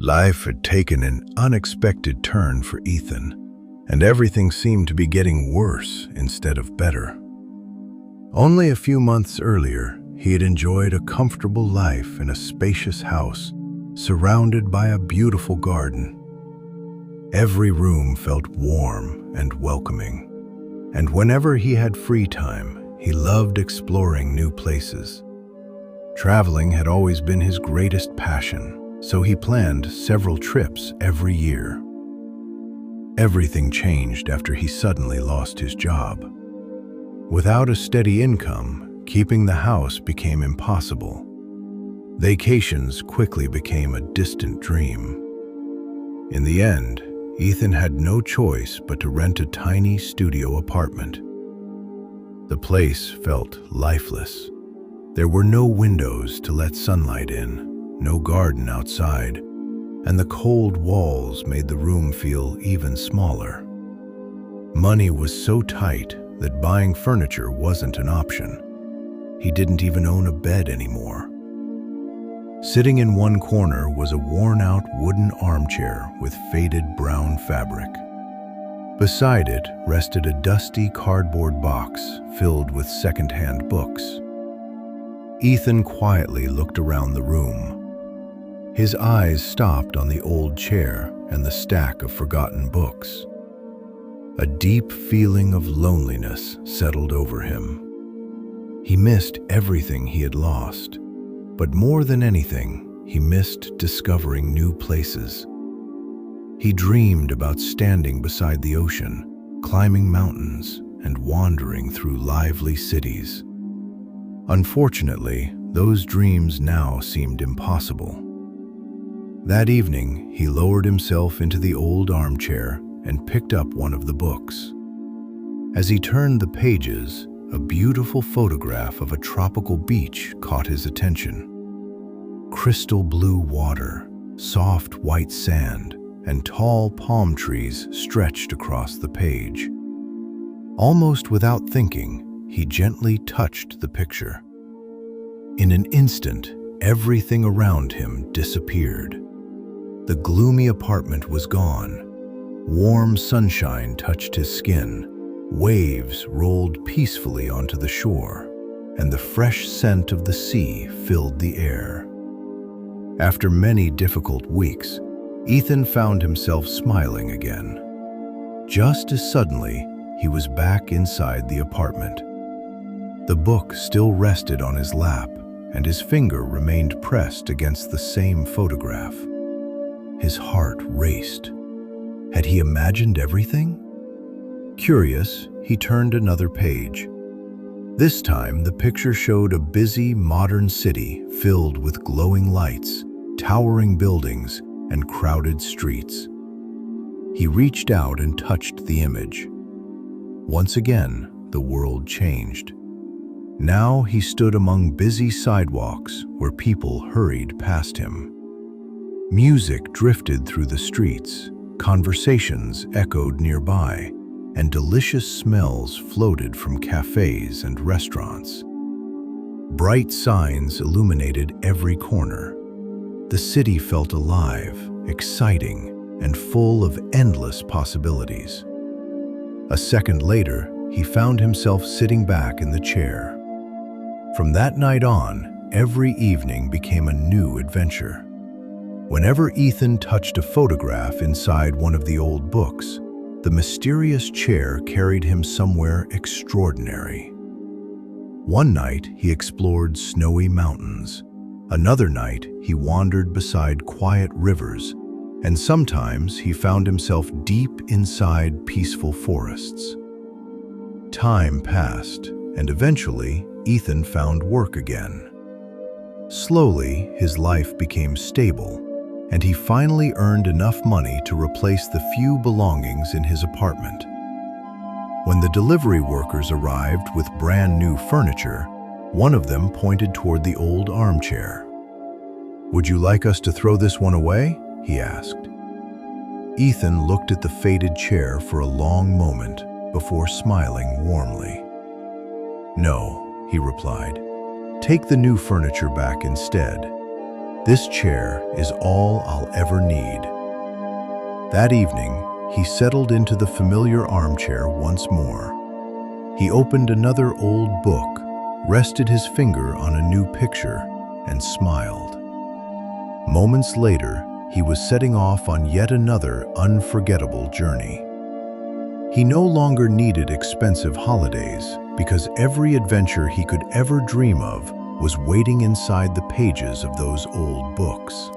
Life had taken an unexpected turn for Ethan, and everything seemed to be getting worse instead of better. Only a few months earlier, he had enjoyed a comfortable life in a spacious house, surrounded by a beautiful garden. Every room felt warm and welcoming, and whenever he had free time, he loved exploring new places. Traveling had always been his greatest passion, so he planned several trips every year. Everything changed after he suddenly lost his job. Without a steady income, keeping the house became impossible. Vacations quickly became a distant dream. In the end, Ethan had no choice but to rent a tiny studio apartment. The place felt lifeless. There were no windows to let sunlight in, no garden outside, and the cold walls made the room feel even smaller. Money was so tight that buying furniture wasn't an option. He didn't even own a bed anymore. Sitting in one corner was a worn-out wooden armchair with faded brown fabric. Beside it rested a dusty cardboard box filled with second-hand books. Ethan quietly looked around the room. His eyes stopped on the old chair and the stack of forgotten books. A deep feeling of loneliness settled over him. He missed everything he had lost, but more than anything, he missed discovering new places. He dreamed about standing beside the ocean, climbing mountains, and wandering through lively cities. Unfortunately, those dreams now seemed impossible. That evening, he lowered himself into the old armchair and picked up one of the books. As he turned the pages, a beautiful photograph of a tropical beach caught his attention. Crystal blue water, soft white sand, and tall palm trees stretched across the page. Almost without thinking, he gently touched the picture. In an instant, everything around him disappeared. The gloomy apartment was gone. Warm sunshine touched his skin. Waves rolled peacefully onto the shore, and the fresh scent of the sea filled the air. After many difficult weeks, Ethan found himself smiling again. Just as suddenly, he was back inside the apartment. The book still rested on his lap, and his finger remained pressed against the same photograph. His heart raced. Had he imagined everything? Curious, he turned another page. This time, the picture showed a busy, modern city filled with glowing lights, towering buildings, and crowded streets. He reached out and touched the image. Once again, the world changed. Now he stood among busy sidewalks where people hurried past him. Music drifted through the streets, conversations echoed nearby, and delicious smells floated from cafes and restaurants. Bright signs illuminated every corner. The city felt alive, exciting, and full of endless possibilities. A second later, he found himself sitting back in the chair. From that night on, every evening became a new adventure. Whenever Ethan touched a photograph inside one of the old books, the mysterious chair carried him somewhere extraordinary. One night, he explored snowy mountains. Another night, he wandered beside quiet rivers, and sometimes he found himself deep inside peaceful forests. Time passed, and eventually, Ethan found work again. Slowly, his life became stable, and he finally earned enough money to replace the few belongings in his apartment. When the delivery workers arrived with brand new furniture, one of them pointed toward the old armchair. "Would you like us to throw this one away?" he asked. Ethan looked at the faded chair for a long moment before smiling warmly. "No," he replied. "Take the new furniture back instead. This chair is all I'll ever need." That evening, he settled into the familiar armchair once more. He opened another old book, rested his finger on a new picture, and smiled. Moments later, he was setting off on yet another unforgettable journey. He no longer needed expensive holidays because every adventure he could ever dream of was waiting inside the pages of those old books.